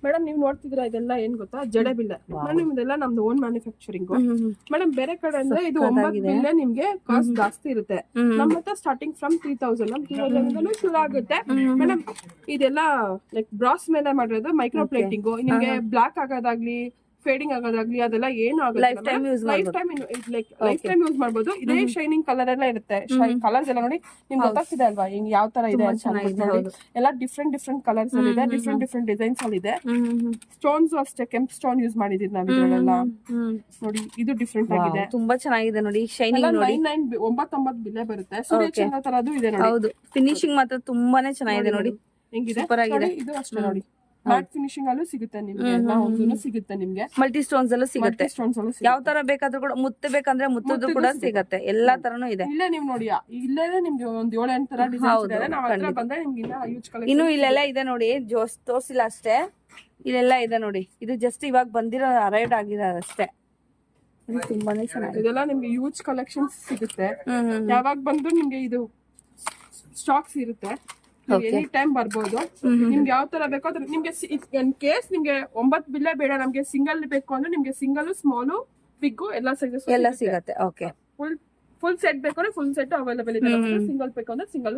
madam ನೀವು ನೋಡ್ತಿದ್ರ ಇದೆಲ್ಲ ಏನ್ ಗೊತ್ತಾ ಜಡೆ ಬಿಲ್ಲೆ ಮೇಡಮ್ ಇದೆಲ್ಲ ನಮ್ದು ಓನ್ ಮ್ಯಾನುಫ್ಯಾಕ್ಚರಿಂಗ್ ಮೇಡಮ್ ಬೇರೆ ಕಡೆ ಅಂದ್ರೆ ಇದು 9 ಬಿಲ್ಲೆ ನಿಮ್ಗೆ ಕಾಸ್ಟ್ ಜಾಸ್ತಿ ಇರುತ್ತೆ ನಮ್ಮ ಹತ್ರ ಸ್ಟಾರ್ಟಿಂಗ್ ಫ್ರಮ್ 3000 ನಮ್ 2000 ಶುರು ಆಗುತ್ತೆ ಮೇಡಮ್ ಇದೆಲ್ಲ ಲೈಕ್ ಬ್ರಾಸ್ ಮೇಲೆ ಮಾಡಿರೋದು ಮೈಕ್ರೋ ಪ್ಲೇಟಿಂಗ್ ನಿಮ್ಗೆ ಬ್ಲಾಕ್ ಆಗೋದಾಗ್ಲಿ ಫೇಡಿಂಗ್ ಆಗೋದಾಗ್ಲಿ ಅದೆಲ್ಲ ಏನು ಆಗುತ್ತೆ ಲೈಫ್ ಟೈಮ್ ಯೂಸ್ ಮಾಡಬಹುದು ಇದೇ ಶೈನಿಂಗ್ ಕಲರ್ ಎಲ್ಲ ಇರುತ್ತೆ ಕಲರ್ಸ್ ಎಲ್ಲ ನೋಡಿ ನಿಮ್ಗೆ ಗೊತ್ತಾಗ್ತಿದೆ ಅಲ್ವಾ ಹಿಂಗ್ ಯಾವ ತರ ಇದೆ ನೋಡಿ ಎಲ್ಲ ಡಿಫ್ರೆಂಟ್ ಕಲರ್ಸ್ ಅಲ್ಲಿ ಇದೆ ಡಿಫ್ರೆಂಟ್ ಡಿಸೈನ್ಸ್ ಅಲ್ಲಿ ಇದೆ ಸ್ಟೋನ್ಸ್ ಅಷ್ಟೇ ಕೆಂಪ್ ಸ್ಟೋನ್ ಯೂಸ್ ಮಾಡಿದೀವಿ ನಾವು ಇದ್ರಲ್ಲೆಲ್ಲ ನೋಡಿ ಇದು ಡಿಫ್ರೆಂಟ್ ಆಗಿದೆ ತುಂಬಾ ಚೆನ್ನಾಗಿದೆ ನೋಡಿ ಶೈನಿಂಗ್ ನೋಡಿ 99 ಬಿಲ್ಲೆ ಬರುತ್ತೆ ಸೂರ್ಯಚಂದ್ರ ತರದು ಇದೆ ನೋಡಿ ಹೌದು ಫಿನಿಶಿಂಗ್ ಮಾತ್ರ ತುಂಬಾನೇ ಚೆನ್ನಾಗಿದೆ ನೋಡಿ ಹೆಂಗಿದೆ ಇದು ಅಷ್ಟೇ ನೋಡಿ ಮ್ಯಾಟ್ ಫಿನಿಶಿಂಗ್ ಅಲ್ಲೂ ಸಿಗುತ್ತೆ ನಿಮ್ಗೆ ಸಿಗುತ್ತೆ ನಿಮ್ಗೆ ಮಲ್ಟಿ ಸ್ಟೋನ್ಸ್ ಅಲ್ಲೂ ಸಿಗುತ್ತೆ ಯಾವ ತರ ಬೇಕಾದ್ರೂ ಕೂಡ ಮುತ್ತೆ ಬೇಕಂದ್ರೆ ಮುತ್ತದ್ದು ಕೂಡ ಸಿಗುತ್ತೆ ಎಲ್ಲಾ ತರನು ಇದೆ ಇಲ್ಲೇ ನೀವು ನೋಡಿ ಇಲ್ಲೇ ನಿಮ್ಗೆ ಒಂದ್ 7-8 ತರ ಡಿಸೈನ್ಸ್ ಇದೆ ನಾವು ಹತ್ರ ಬಂದ್ರೆ ನಿಮ್ಗೆ ಇನ್ನ ಯೂಸ್ ಕಲೆಕ್ಷನ್ ಇನ್ನು ಇಲ್ಲೆಲ್ಲ ಇದೆ ನೋಡಿ ತೋರ್ಸಿಲ್ಲ ಅಷ್ಟೇ ಇಲ್ಲೆಲ್ಲ ಇದೆ ನೋಡಿ ಇದು ಜಸ್ಟ್ ಇವಾಗ ಬಂದಿರೋ ಅರೈಡ್ ಆಗಿರೋದು ಅಷ್ಟೇ ಇದು ತುಂಬಾನೇ ಚೆನ್ನಾಗಿದೆ ಇದೆಲ್ಲ ನಿಮ್ಗೆ ಯೂಸ್ ಕಲೆಕ್ಷನ್ಸ್ ಸಿಗುತ್ತೆ ಯಾವಾಗ ಬಂದ್ರು ನಿಮ್ಗೆ ಇದು ಸ್ಟಾಕ್ಸ್ ಇರುತ್ತೆ ಎನಿ ಟೈಮ್ ಬರ್ಬೋದು ನಿಮ್ಗೆ ಯಾವ ತರ ಬೇಕೋ ಅದ್ರ ನಿಮ್ಗೆ ಇನ್ ಕೇಸ್ ನಿಮ್ಗೆ 9 ಬಿಲ್ಲೆ ಬೇಡ ನಮ್ಗೆ ಸಿಂಗಲ್ ಬೇಕು ಅಂದ್ರೆ ನಿಮ್ಗೆ ಸಿಂಗಲ್ ಸ್ಮಾಲ್ ಬಿಗ್ ಎಲ್ಲಾ ಸೈಜಸ್ ಎಲ್ಲ ಸಿಗುತ್ತೆ ಓಕೆ ಫುಲ್ ಸೆಟ್ ಬೇಕು ಅಂದ್ರೆ ಫುಲ್ ಸೆಟ್ ಅವೈಲೇಬಲ್ ಇದೆ ಸಿಂಗಲ್ ಬೇಕು ಅಂದ್ರೆ ಸಿಂಗಲ್